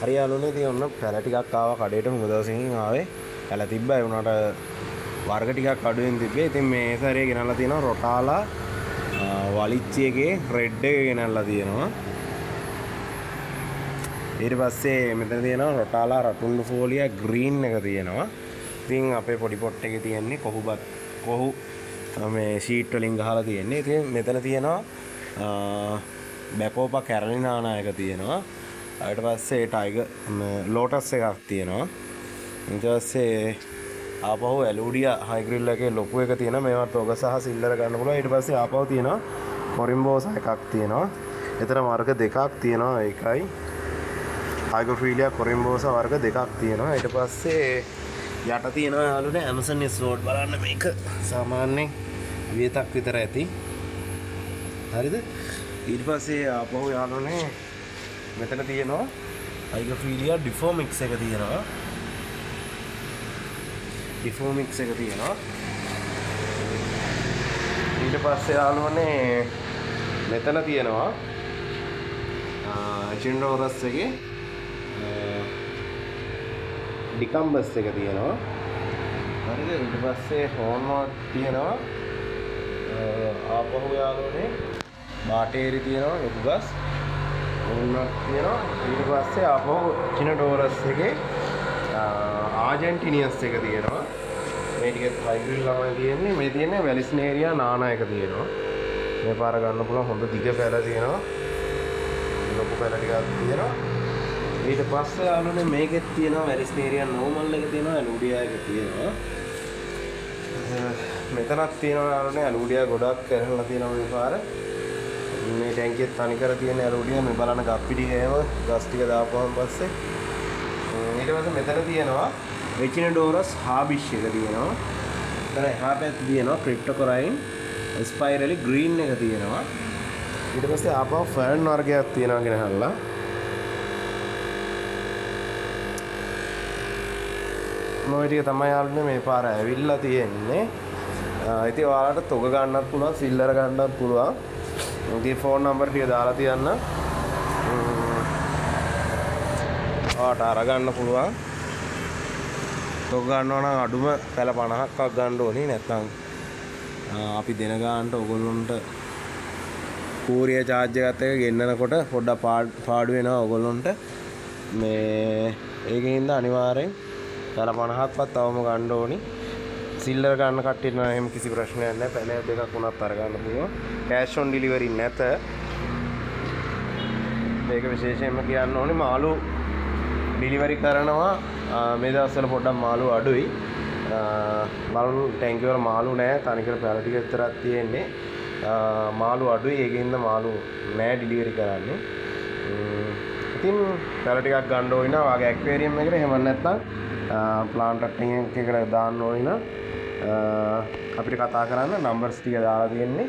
හරි යාළුවනේ ඉතින් ඔන්න පැල ටිකක් ආවා කඩේට මුග දවසකින් ආවේ. පැල තිබ්බා ඒ වුණාට වර්ග ටිකක් අඩුවෙන් තිබ්බේ. ඉතින් මේ සැරේ ගෙනල්ලා තියෙනවා රොටාලා වලිච්චි එකේ රෙඩ් එක ගෙනල්ලා තියෙනවා. ඊට පස්සේ මෙතන තියෙනවා රොටාලා රතුල්ලු ෆෝලියා ග්‍රීන් එක තියෙනවා. ඉතින් අපේ පොඩි පොට් එකේ තියෙන්නේ කොහු මේ ෂීට් වලින් ගහලා තියෙන්නේ. ඉතින් මෙතන තියෙනවා බැකෝපා කැරලිනානා එක තියෙනවා. ඊට පස්සේ ටයිගර් ලෝටස් එකක් තියෙනවා. ඊට පස්සේ ආපහු ඇලූඩියා හයිග්‍රිල් එකේ ලොකු එක තියෙනවා. මේවත් ඔග සහ සිල්ලර ගන්න පුළුවන්. ඊට පස්සේ ආපහු තියෙනවා කොරිම්බෝසා එකක් තියෙනවා. එතන වර්ග දෙකක් තියෙනවා. ඒකයි හයිග්‍රොෆීලියා කොරිම්බෝසා වර්ග දෙකක් තියෙනවා. ඊට පස්සේ යට තියෙනවා යාළුවනේ ඇමසන් ස්වෝඩ් බලන්න මේක සාමාන්‍යයෙන් වියතක් විතර ඇති. හරිද? ඊට පස්සේ ආපහු යාළුවනේ මෙතන තියෙනවා හයිග්‍රොෆීලියා ඩිෆෝමික්ස් එක තියෙනවා. ඩිෆෝමික්ස් එක තියෙනවා. ඊට පස්සේ යාළුවනේ මෙතන තියෙනවා චින්ඩෝරස් එකේ ඩිකම්බස් එක තියෙනවා. හරිද? ඊට පස්සේ හෝන්වර්ක් තියෙනවා. ආපහු යාළුවනේ බාටේරි තියෙනවා ලොකුගස් හෝන්වර්ක් තියෙනවා. ඊට පස්සේ ආපහු චිනඩෝරස් එකේ ආජන්ටිනියස් එක තියෙනවා. මේ ටිකත් හයිබ්‍රිඩ් ළමයි තියෙන්නේ. මේ තියෙන්නේ වැලිස්නේරියා නානා එක තියෙනවා. මේ පාර ගන්න පුළුවන් හොඳ දිග පැල තියෙනවා. ලොකු පැල ටිකක් තියෙනවා. ඊට පස්සේ යාළුවනේ මේකෙත් තියෙනවා වැලිස්නේරියා නෝමල් එක තියෙනවා. ඇලූඩියා එක තියෙනවා. මෙතනක් තියෙනවා යාළුවනේ ඇලූඩියා ගොඩක් කරලා තියෙනවා මේ පාර. මේ ටැංකියෙත් තනි කර තියෙන ඇලූඩියා මේ බලන ගප්පි ටික එහෙම ගස් ටික දාපුවාන් පස්සේ ඊට පස්සේ මෙතන තියෙනවා එචිනඩෝරස් හාබිෂ් එක තියෙනවා. එතන එහා පැත්තේ තියෙනවා ක්‍රිප්ටොකොරයින් ස්පයිරලි ග්‍රීන් එක තියෙනවා. ඊට පස්සේ ආපහු ෆර්න් වර්ගයක් තියෙනවා ගෙනහල්ලා. මොයි ටික තමයි යාළුවනේ මේ පාර ඇවිල්ලා තියෙන්නේ. ඉතින් ඔයාලට තොග ගන්නත් පුළුවන් සිල්ලර ගන්නත් පුළුවන්. ඉතින් ෆෝන් නම්බර් ටික දාලා තියන්න. ඔයාලට අරගන්න පුළුවන්. තොග ගන්නවා නම් අඩුම පැල 50ක් ගන්න ඕනේ. නැත්නම් අපි දෙන ගානට ඔයගොල්ලොන්ට කූරිය charge එකත් එක ගෙන්නනකොට පොඩ්ඩක් පාඩු වෙනවා ඔයගොල්ලොන්ට. මේ ඒකෙන්ද අනිවාර්යෙන් පැල 50ක්වත් තවම ගන්න ඕනි. සිල්ලර් ගන්න කට්ටියට නම් එහෙම කිසි ප්‍රශ්නයක් නැහැ. පැල දෙකක් වුණත් අරගන්න පුළුවන්. කෑෂ් ඔන් ඩිලිවරි නැත. මේක විශේෂයෙන්ම කියන්න ඕනේ මාළු ඩිලිවරි කරනවා. මේ දවස්වල පොඩ්ඩක් මාළු අඩුයි. බලමු ටැංකිය වල මාළු නැහැ. තනිකර පැල ටික විතරක් තියෙන්නේ. මාළු අඩුයි. ඒකින්ද මාළු නෑ ඩිලිවරි කරන්නේ. ඉතින් පැල ටිකක් ගන්න ඕනේ නම් වාගේ ඇක්වේරියම් එකකට එහෙම නැත්නම් ප්ලාන්ට් එකකට දාන්න ඕනේ නම් අපිට කතා කරන්න නම්බර්ස් ටික දාලා තියෙන්නේ.